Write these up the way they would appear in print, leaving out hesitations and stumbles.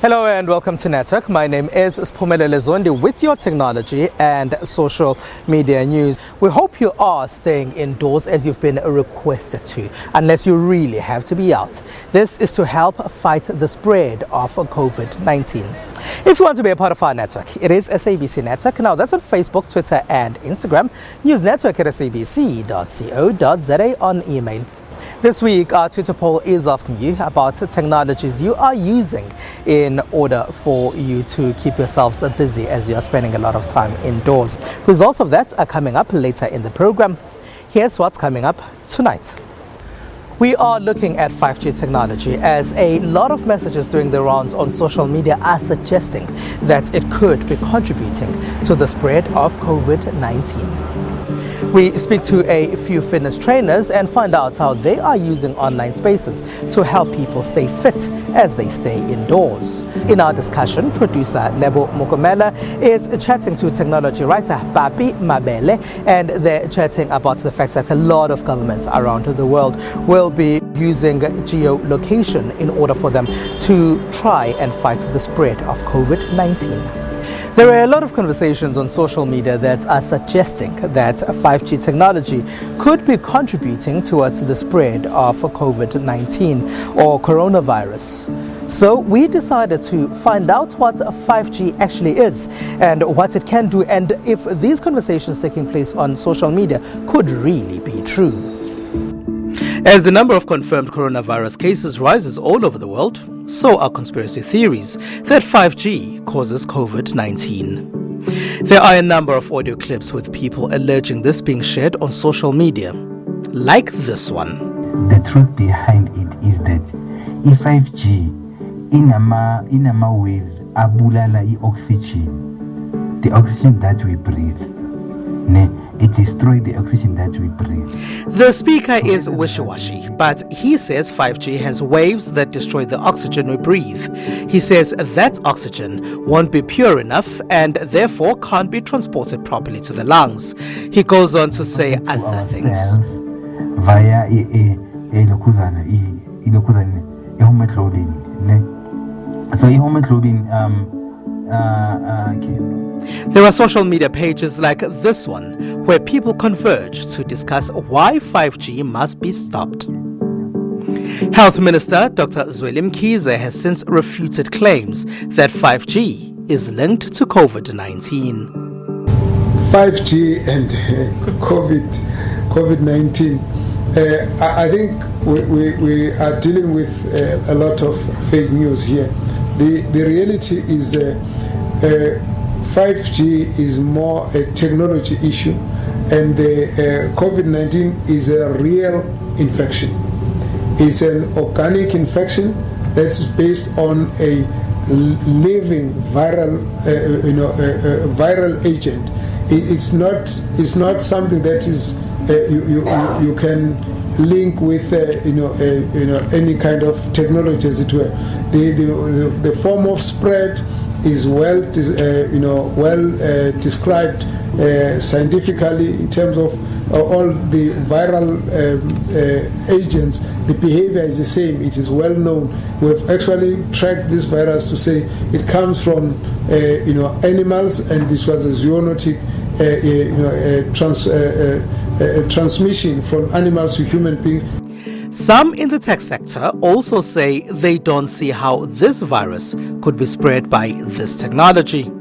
Hello and welcome to Network. My name is Sphumelele Zondi with your technology and social media news. We hope you are staying indoors as you've been requested to, unless you really have to be out. This is to help fight the spread of COVID-19. If you want to be a part of our network, it is SABC Network. Now that's on Facebook, Twitter and Instagram. News Network at sabc.co.za on email. This week, our Twitter poll is asking you about technologies you are using in order for you to keep yourselves busy as you are spending a lot of time indoors. Results of that are coming up later in the program. Here's what's coming up tonight. We are looking at 5G technology as a lot of messages doing the rounds on social media are suggesting that it could be contributing to the spread of COVID-19. We speak to a few fitness trainers and find out how they are using online spaces to help people stay fit as they stay indoors. In our discussion, producer Lebo Mokomela is chatting to technology writer Papi Mabele, and they're chatting about the fact that a lot of governments around the world will be using geolocation in order for them to try and fight the spread of COVID-19. There are a lot of conversations on social media that are suggesting that 5G technology could be contributing towards the spread of COVID-19 or coronavirus. So we decided to find out what 5G actually is and what it can do, and if these conversations taking place on social media could really be true. As the number of confirmed coronavirus cases rises all over the world, so are conspiracy theories that 5G causes COVID-19. There are a number of audio clips with people alleging this being shared on social media, like this one. The truth behind it is that if 5G inama waves abulala oxygen, the oxygen that we breathe, it destroys the oxygen that we breathe. The speaker is wishy-washy, but he says 5G has waves that destroy the oxygen we breathe. He says that oxygen won't be pure enough and therefore can't be transported properly to the lungs. He goes on to say other things. Via hemoglobin. So hemoglobin There are social media pages like this one where people converge to discuss why 5G must be stopped. Health Minister Dr. Zweli Mkhize has since refuted claims that 5G is linked to COVID-19. 5G and COVID-19, I think we are dealing with a lot of fake news here. The reality is 5G is more a technology issue, and the COVID-19 is a real infection. It's an organic infection that's based on a living viral agent. It's not something that is you can link with any kind of technology, as it were. The form of spread is well described scientifically in terms of all the viral agents. The behavior is the same. It is well known. We have actually tracked this virus to say it comes from animals, and this was a zoonotic transmission from animals to human beings. Some in the tech sector also say they don't see how this virus could be spread by this technology.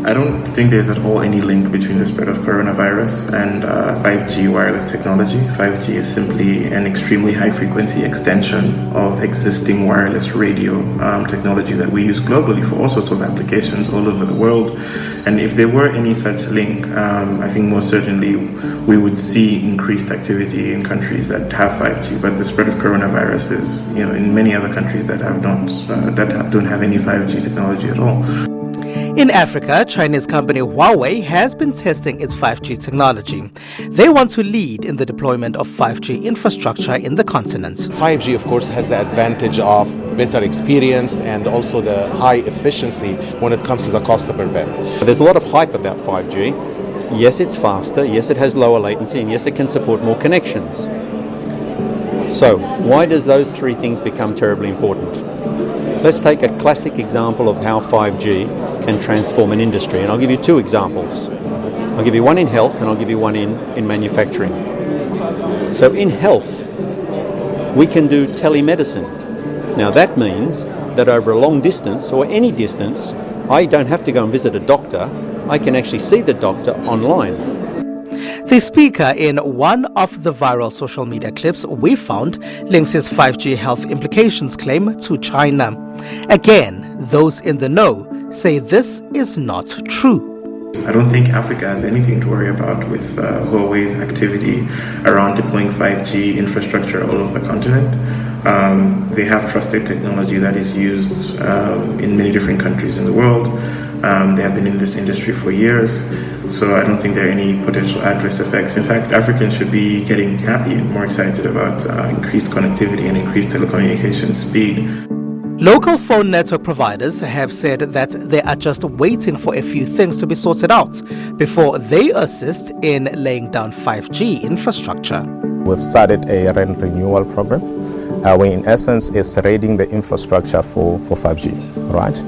I don't think there's at all any link between the spread of coronavirus and 5G wireless technology. 5G is simply an extremely high-frequency extension of existing wireless radio technology that we use globally for all sorts of applications all over the world. And if there were any such link, I think most certainly we would see increased activity in countries that have 5G. But the spread of coronavirus is, in many other countries that have not, that don't have any 5G technology at all. In Africa, Chinese company Huawei has been testing its 5G technology. They want to lead in the deployment of 5G infrastructure in the continent. 5G, of course, has the advantage of better experience and also the high efficiency when it comes to the cost per bit. There's a lot of hype about 5G. Yes, it's faster. Yes, it has lower latency. And yes, it can support more connections. So why does those three things become terribly important? Let's take a classic example of how 5G can transform an industry, and I'll give you two examples. I'll give you one in health and I'll give you one in manufacturing. So in health, we can do telemedicine. Now that means that over a long distance or any distance, I don't have to go and visit a doctor. I can actually see the doctor online. The speaker in one of the viral social media clips we found links his 5G health implications claim to China. Again, those in the know say this is not true. I don't think Africa has anything to worry about with Huawei's activity around deploying 5G infrastructure all over the continent. They have trusted technology that is used in many different countries in the world. They have been in this industry for years, so I don't think there are any potential adverse effects. In fact, Africans should be getting happy and more excited about increased connectivity and increased telecommunication speed. Local phone network providers have said that they are just waiting for a few things to be sorted out before they assist in laying down 5G infrastructure. We've started a rent renewal program. We, in essence, is rating the infrastructure for 5G, right?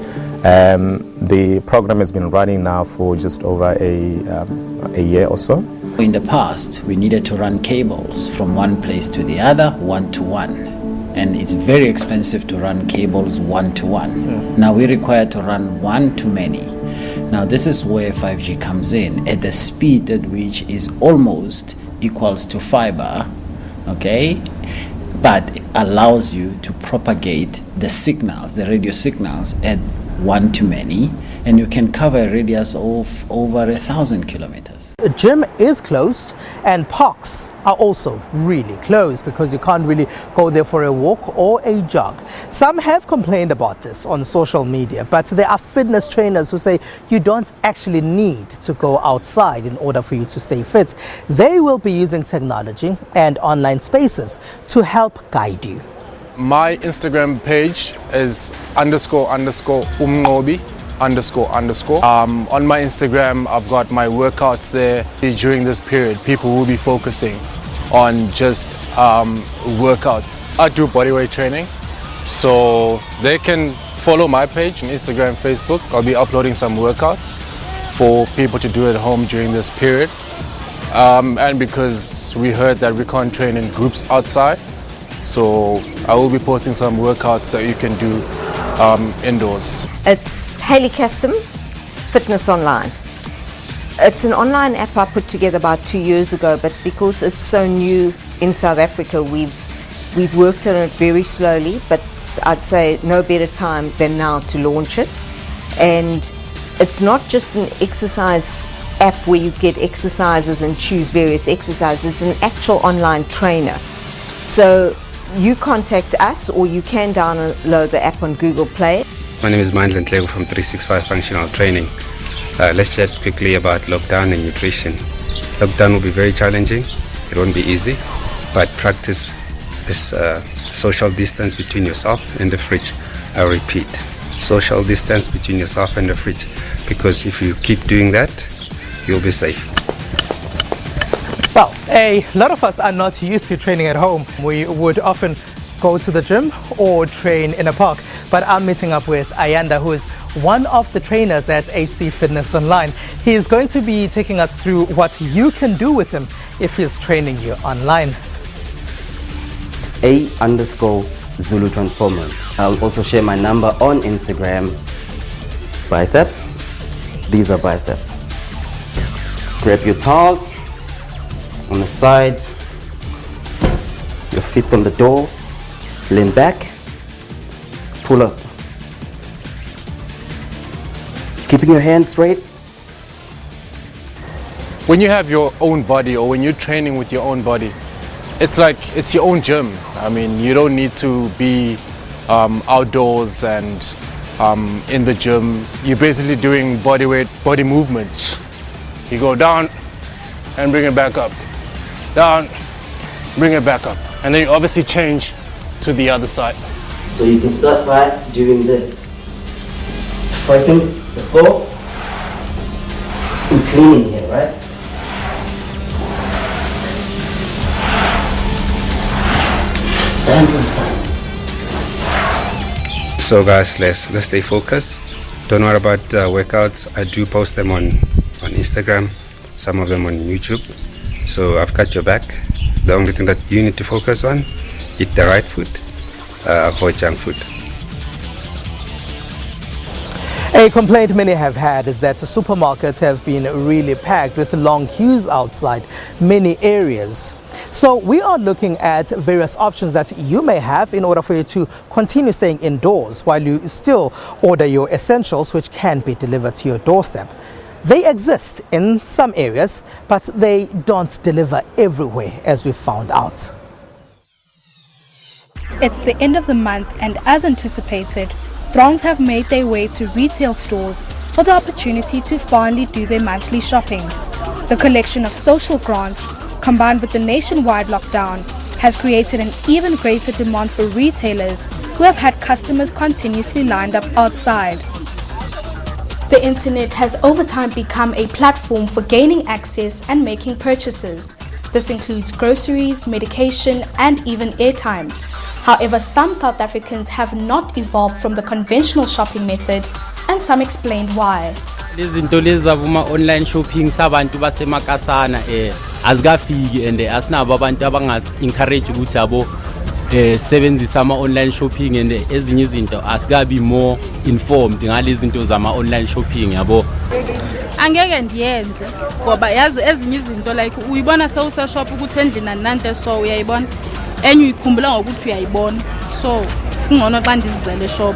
The program has been running now for just over a year or so. In the past, we needed to run cables from one place to the other, one-to-one. And it's very expensive to run cables one-to-one. Now we're required to run one-to-many. Now this is where 5G comes in, at the speed at which is almost equals to fiber, okay? But it allows you to propagate the signals, the radio signals at one-to-many, and you can cover a radius of over 1,000 kilometers. The gym is closed and parks are also really closed because you can't really go there for a walk or a jog. Some have complained about this on social media, but there are fitness trainers who say you don't actually need to go outside in order for you to stay fit. They will be using technology and online spaces to help guide you. My Instagram page is __umngobi__. On my Instagram, I've got my workouts there. During this period, people will be focusing on just workouts. I do bodyweight training, so they can follow my page on Instagram, Facebook. I'll be uploading some workouts for people to do at home during this period. And because we heard that we can't train in groups outside, so I will be posting some workouts that you can do indoors. It's Hayley Cassim, Fitness Online. It's an online app I put together about 2 years ago, but because it's so new in South Africa, we've worked on it very slowly, but I'd say no better time than now to launch it. And it's not just an exercise app where you get exercises and choose various exercises. It's an actual online trainer. So you contact us or you can download the app on Google Play. My name is Mindland Lego from 365 Functional Training. Let's chat quickly about lockdown and nutrition. Lockdown will be very challenging. It won't be easy, but practice this social distance between yourself and the fridge. I repeat, social distance between yourself and the fridge, because if you keep doing that, you'll be safe. Well, a lot of us are not used to training at home. We would often go to the gym or train in a park. But I'm meeting up with Ayanda, who is one of the trainers at HC Fitness Online. He is going to be taking us through what you can do with him if he's training you online. A_Zulu Transformers. I'll also share my number on Instagram. Biceps. These are biceps. Grab your towel on the sides, your feet on the door, lean back, pull up. Keeping your hands straight. When you have your own body, or when you're training with your own body, it's like it's your own gym. I mean, you don't need to be outdoors and in the gym. You're basically doing body movements. You go down and bring it back up. Down, bring it back up. And then you obviously change to the other side. So you can start by doing this. Striking the floor and cleaning here, right? Hands on the side. So guys, let's stay focused. Don't worry about workouts. I do post them on Instagram, some of them on YouTube. So I've got your back. The only thing that you need to focus on, eat the right food, avoid junk food. A complaint many have had is that supermarkets have been really packed with long queues outside many areas. So we are looking at various options that you may have in order for you to continue staying indoors while you still order your essentials, which can be delivered to your doorstep. They exist in some areas, but they don't deliver everywhere, as we found out. It's the end of the month, and as anticipated, throngs have made their way to retail stores for the opportunity to finally do their monthly shopping. The collection of social grants, combined with the nationwide lockdown, has created an even greater demand for retailers who have had customers continuously lined up outside. The internet has over time become a platform for gaining access and making purchases. This includes groceries, medication, and even airtime. However, some South Africans have not evolved from the conventional shopping method, and some explained why. Izinto lezi zabuma online shopping sabantu basemakasana azikafiki and asinabo abantu abangas encourage ukuthi abo sebenzisa ama online shopping and ezinye izinto asikabi more informed ngalezi zinto zama online shopping yabo. Angeke ndiyenze ngoba yazi ezinye izinto like uyibona sewuse shop ukuthi endlini nanante so uyayibona enye uyikhumbula ngokuthi uyayibona so ngcono xa ndizizele shop.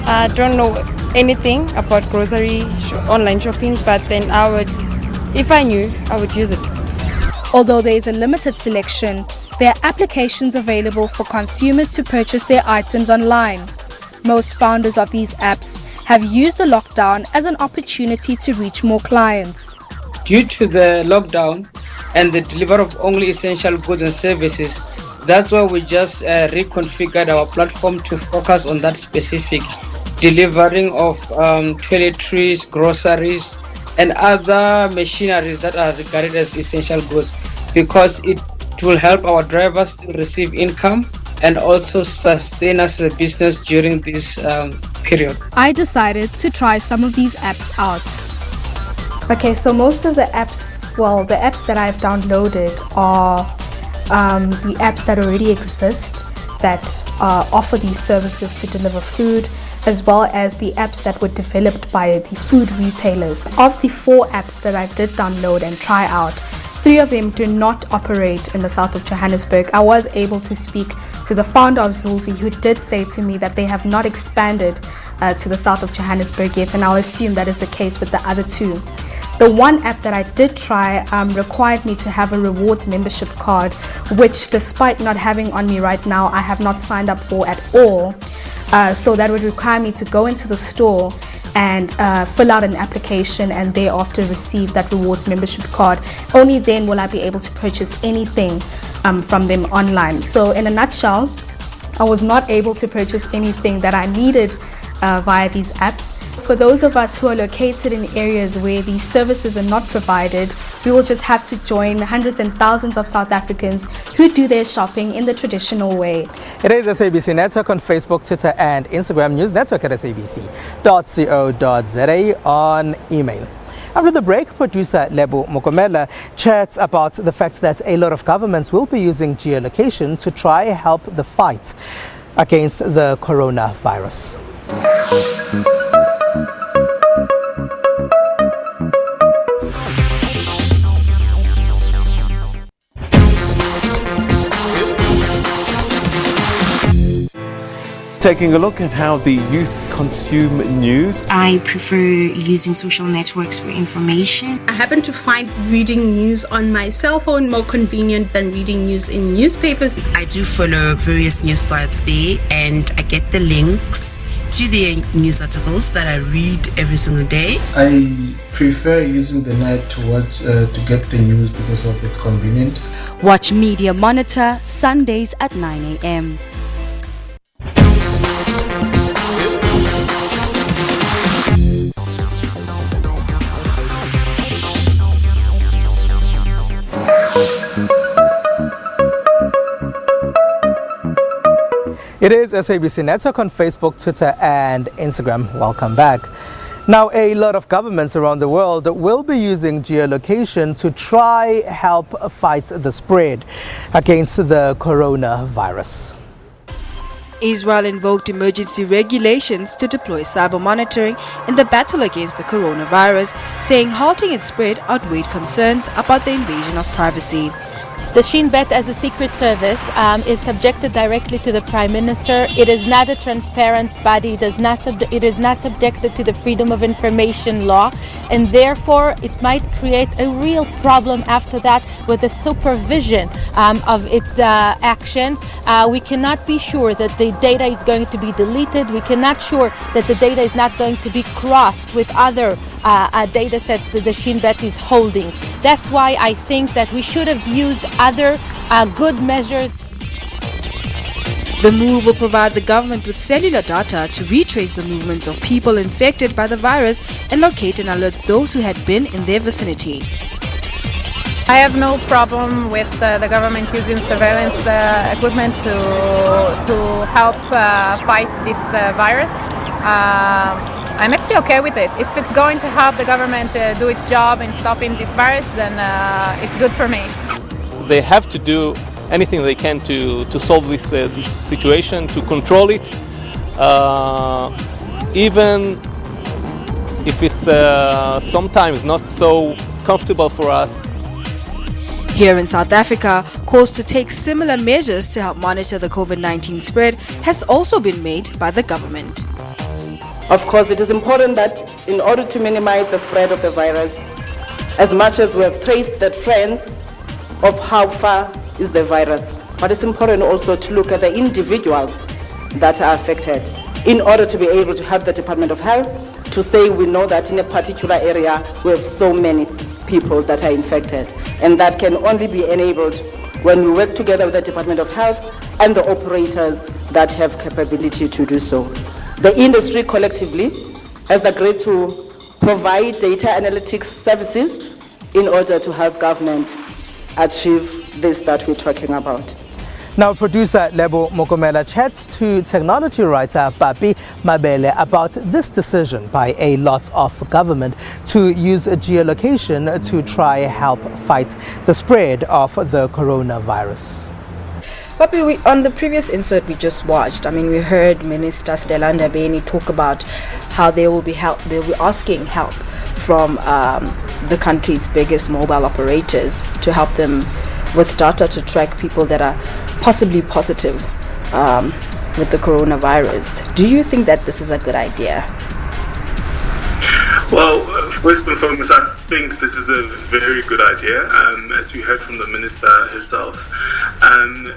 I don't know anything about grocery online shopping, but then if I knew, I would use it. Although there is a limited selection, there are applications available for consumers to purchase their items online. Most founders of these apps have used the lockdown as an opportunity to reach more clients. Due to the lockdown and the delivery of only essential goods and services, that's why we just reconfigured our platform to focus on that specifics. Delivering of toiletries, groceries, and other machineries that are regarded as essential goods, because it will help our drivers to receive income and also sustain us as a business during this period. I decided to try some of these apps out. Okay, so most of the apps, the apps that I've downloaded are the apps that already exist that offer these services to deliver food, as well as the apps that were developed by the food retailers. Of the 4 apps that I did download and try out, 3 of them do not operate in the south of Johannesburg. I was able to speak to the founder of Zulzi, who did say to me that they have not expanded to the south of Johannesburg yet, and I'll assume that is the case with the other 2. The one app that I did try required me to have a rewards membership card, which despite not having on me right now, I have not signed up for at all. So that would require me to go into the store and fill out an application and thereafter receive that rewards membership card. Only then will I be able to purchase anything from them online. So in a nutshell, I was not able to purchase anything that I needed via these apps. For those of us who are located in areas where these services are not provided, we will just have to join hundreds and thousands of South Africans who do their shopping in the traditional way. It is SABC Network on Facebook, Twitter and Instagram, News Network at sabc.co.za, on email. After the break, producer Lebo Mokomela chats about the fact that a lot of governments will be using geolocation to try help the fight against the coronavirus. Taking a look at how the youth consume news. I prefer using social networks for information. I happen to find reading news on my cell phone more convenient than reading news in newspapers. I do follow various news sites there, and I get the links to the news articles that I read every single day. I prefer using the night to watch to get the news because of it's convenient. Watch Media Monitor Sundays at 9 a.m. It is SABC Network on Facebook, Twitter and Instagram. Welcome back. Now, a lot of governments around the world will be using geolocation to try help fight the spread against the coronavirus. Israel invoked emergency regulations to deploy cyber monitoring in the battle against the coronavirus, saying halting its spread outweighed concerns about the invasion of privacy. The Shin Bet as a secret service is subjected directly to the Prime Minister. It is not a transparent body. It is not subjected to the Freedom of Information law, and therefore it might create a real problem after that with the supervision of its actions. We cannot be sure that the data is going to be deleted. We cannot sure that the data is not going to be crossed with other data sets that the Shin Bet is holding. That's why I think that we should have used other good measures. The move will provide the government with cellular data to retrace the movements of people infected by the virus and locate and alert those who had been in their vicinity. I have no problem with the government using surveillance equipment to help fight this virus. I'm actually okay with it. If it's going to help the government do its job in stopping this virus, then it's good for me. They have to do anything they can to solve this situation, to control it, even if it's sometimes not so comfortable for us. Here in South Africa, calls to take similar measures to help monitor the COVID-19 spread has also been made by the government. Of course, it is important that in order to minimize the spread of the virus, as much as we have traced the trends of how far is the virus, but it's important also to look at the individuals that are affected in order to be able to help the Department of Health to say we know that in a particular area we have so many people that are infected, and that can only be enabled when we work together with the Department of Health and the operators that have capability to do so. The industry collectively has agreed to provide data analytics services in order to help government achieve this that we're talking about. Now, producer Lebo Mokomela chats to technology writer Papi Mabele about this decision by a lot of government to use geolocation to try help fight the spread of the coronavirus. Papi, on the previous insert we just watched, we heard Minister Stella Ndabeni talk about how they will be asking help from the country's biggest mobile operators to help them with data to track people that are possibly positive with the coronavirus. Do you think that this is a good idea? Well, first and foremost, I think this is a very good idea, as we heard from the minister herself.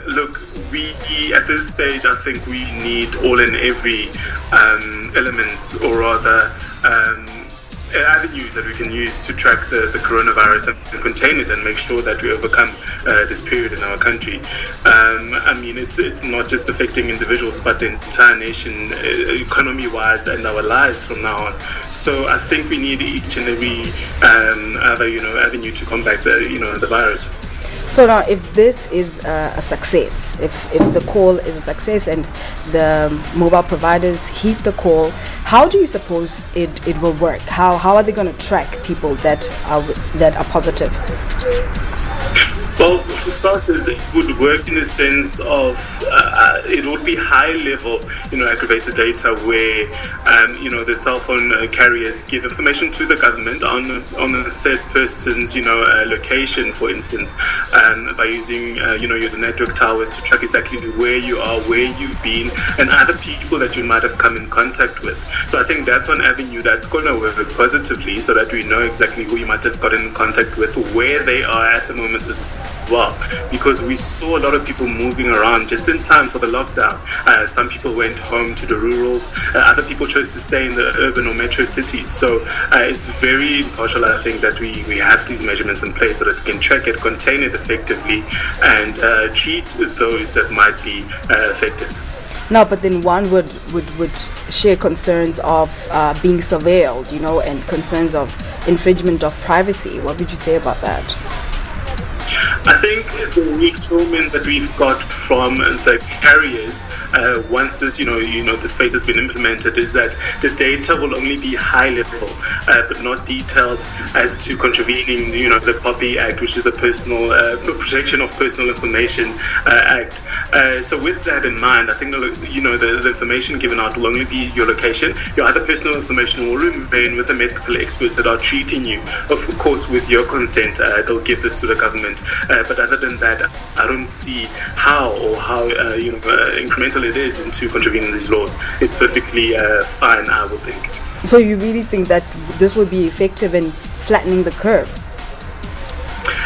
Look, we at this stage, I think we need all and every element, or rather avenues that we can use to track the coronavirus and contain it and make sure that we overcome this period in our country. It's not just affecting individuals, but the entire nation, economy-wise, and our lives from now on. So I think we need each and every other avenue to combat the virus. So now, if this is a success, if the call is a success and the mobile providers heed the call, how do you suppose it will work? How are they going to track people that are positive? Well, for starters, it would work in the sense of it would be high-level, aggregated data where, the cell phone carriers give information to the government on a said person's, location, for instance, by using, the network towers to track exactly where you are, where you've been, and other people that you might have come in contact with. So I think that's one avenue that's going to work positively, so that we know exactly who you might have gotten in contact with, where they are at the moment as well, because we saw a lot of people moving around just in time for the lockdown. Some people went home to the rurals, other people chose to stay in the urban or metro cities. So it's very crucial, I think, that we have these measurements in place so that we can track it, contain it effectively, and treat those that might be affected. No, but then one would share concerns of being surveilled, and concerns of infringement of privacy. What would you say about that? I think the refillment that we've got from the carriers once this, this phase has been implemented, is that the data will only be high level, but not detailed as to contravening, the POPI Act, which is a personal protection of personal information act. So with that in mind, I think the information given out will only be your location. Your other personal information will remain with the medical experts that are treating you. Of course, with your consent, they'll give this to the government. But other than that, I don't see how incremental it is into contravening these laws. It's perfectly fine, I would think. So you really think that this will be effective in flattening the curve?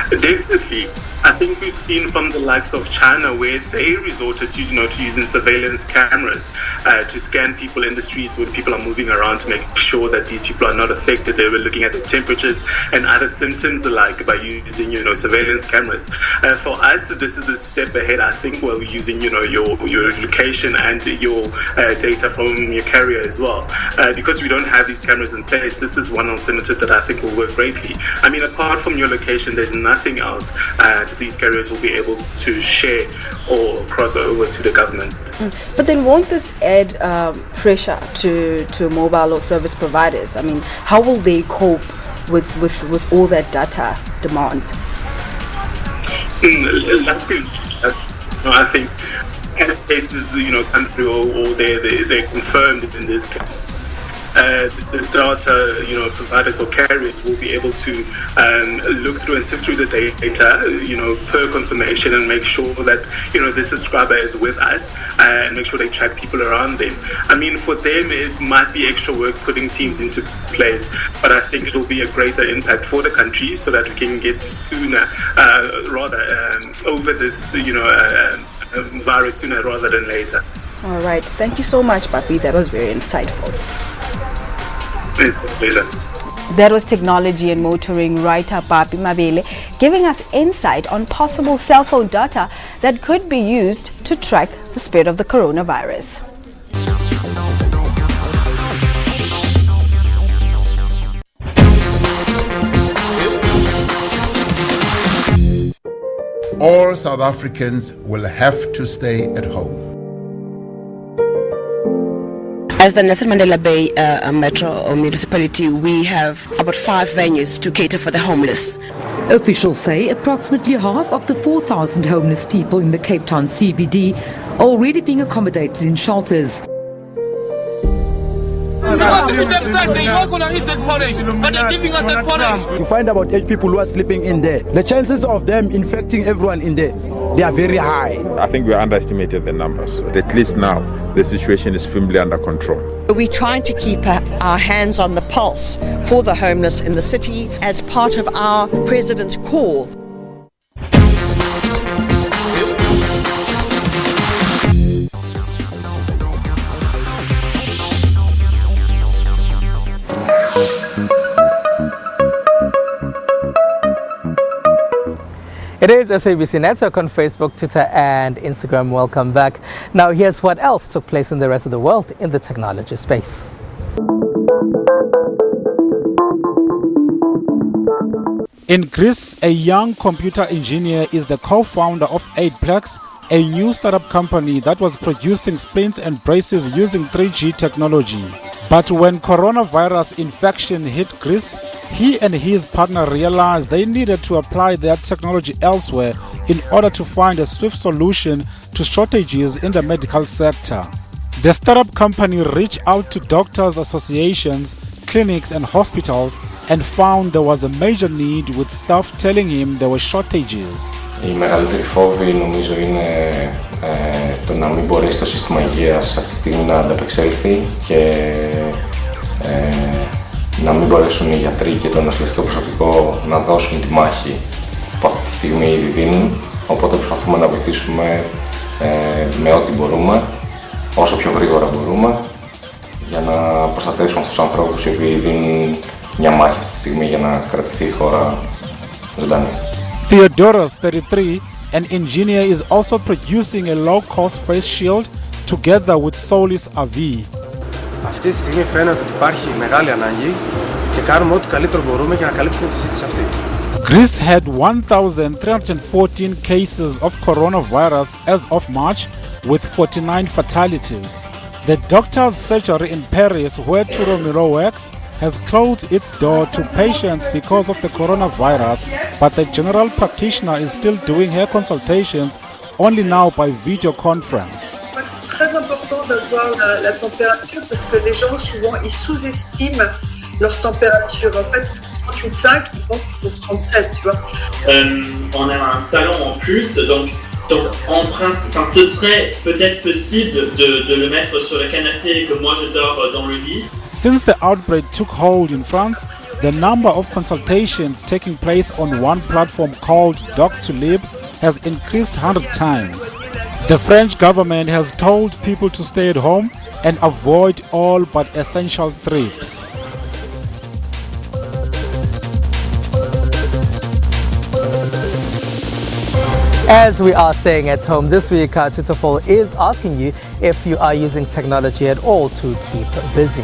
Definitely. I think we've seen from the likes of China where they resorted to, to using surveillance cameras to scan people in the streets when people are moving around to make sure that these people are not affected. They were looking at the temperatures and other symptoms alike by using, surveillance cameras. For us, this is a step ahead. I think we're using, your location and your data from your carrier as well. Because we don't have these cameras in place, this is one alternative that I think will work greatly. I mean, apart from your location, there's nothing else these carriers will be able to share or cross over to the government. But then won't this add pressure to mobile or service providers? I mean, how will they cope with all that data demands? Luckily, I think as cases come through or they're confirmed in this case, the data providers or carriers will be able to look through and sift through the data per confirmation and make sure that the subscriber is with us and make sure they track people around them. I mean, for them it might be extra work putting teams into place, but I think it will be a greater impact for the country so that we can get sooner over this virus sooner rather than later. All right, thank you so much, Papi. That was very insightful. It's a pleasure. That was technology and motoring writer Papi Mabele giving us insight on possible cell phone data that could be used to track the spread of the coronavirus. All South Africans will have to stay at home. As the Nelson Mandela Bay Metro or municipality, we have about 5 venues to cater for the homeless. Officials say approximately half of the 4,000 homeless people in the Cape Town CBD are already being accommodated in shelters. To find about 8 people who are sleeping in there, the chances of them infecting everyone in there, they are very high. I think we underestimated the numbers. At least now, the situation is firmly under control. We're trying to keep our hands on the pulse for the homeless in the city as part of our President's call. It is SABC Network on Facebook, Twitter and Instagram. Welcome back. Now here's what else took place in the rest of the world in the technology space. In Greece, a young computer engineer is the co-founder of 8plex, a new startup company that was producing splints and braces using 3G technology. But when coronavirus infection hit Greece, he and his partner realized they needed to apply their technology elsewhere in order to find a swift solution to shortages in the medical sector. The startup company reached out to doctors' associations, clinics and hospitals and found there was a major need, with staff telling him there were shortages. Η μεγαλύτερη φόβη νομίζω είναι το να μην μπορέσει το σύστημα υγείας αυτή τη στιγμή να ανταπεξέλθει και να μην μπορέσουν οι γιατροί και το νοσηλευτικό προσωπικό να δώσουν τη μάχη που αυτή τη στιγμή ήδη δίνουν. Οπότε προσπαθούμε να βοηθήσουμε με ό,τι μπορούμε, όσο πιο γρήγορα μπορούμε, για να προστατεύσουμε αυτούς τους ανθρώπους οι οποίοι δίνουν μια μάχη αυτή τη στιγμή για να κρατηθεί η χώρα ζωντανή. Theodoros, 33, an engineer, is also producing a low-cost face shield together with Solis AV. Αυτή τη στιγμή φαίνεται ότι υπάρχει μεγάλη ανάγκη και κάνουμε ό,τι καλύτερο μπορούμε για να καλύψουμε τη ζήτηση αυτή. Greece had 1,314 cases of coronavirus as of March, with 49 fatalities. The doctor's surgery in Paris, where Turomiro works, has closed its door to patients because of the coronavirus, but the general practitioner is still doing her consultations only now by video conference. C'est très important d'avoir la température parce que les gens souvent ils sous-estiment leur température. En fait, 38,5, ils pensent qu'il faut 37, tu vois. On a un salon en plus, donc en principe, ce serait peut-être possible de le mettre sur le canapé et que moi je dors dans le lit. Since the outbreak took hold in France, the number of consultations taking place on one platform called Doctolib has increased 100 times. The French government has told people to stay at home and avoid all but essential trips. As we are staying at home this week, Twitter poll is asking you if you are using technology at all to keep busy.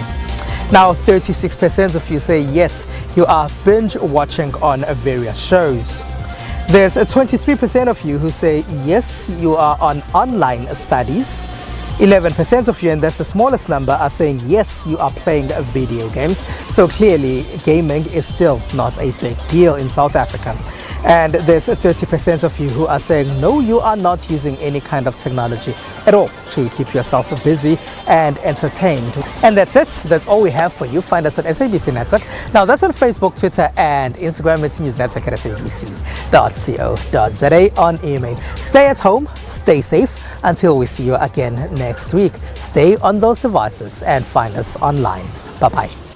Now, 36% of you say yes, you are binge watching on various shows. There's 23% of you who say yes, you are on online studies. 11% of you, and that's the smallest number, are saying yes, you are playing video games. So clearly, gaming is still not a big deal in South Africa. And there's 30% of you who are saying no, you are not using any kind of technology at all to keep yourself busy and entertained. And that's it. That's all we have for you. Find us on SABC Network. Now that's on Facebook, Twitter and Instagram. It's News Network at sabc.co.za, on email. Stay at home, stay safe until we see you again next week. Stay on those devices and find us online. Bye-bye.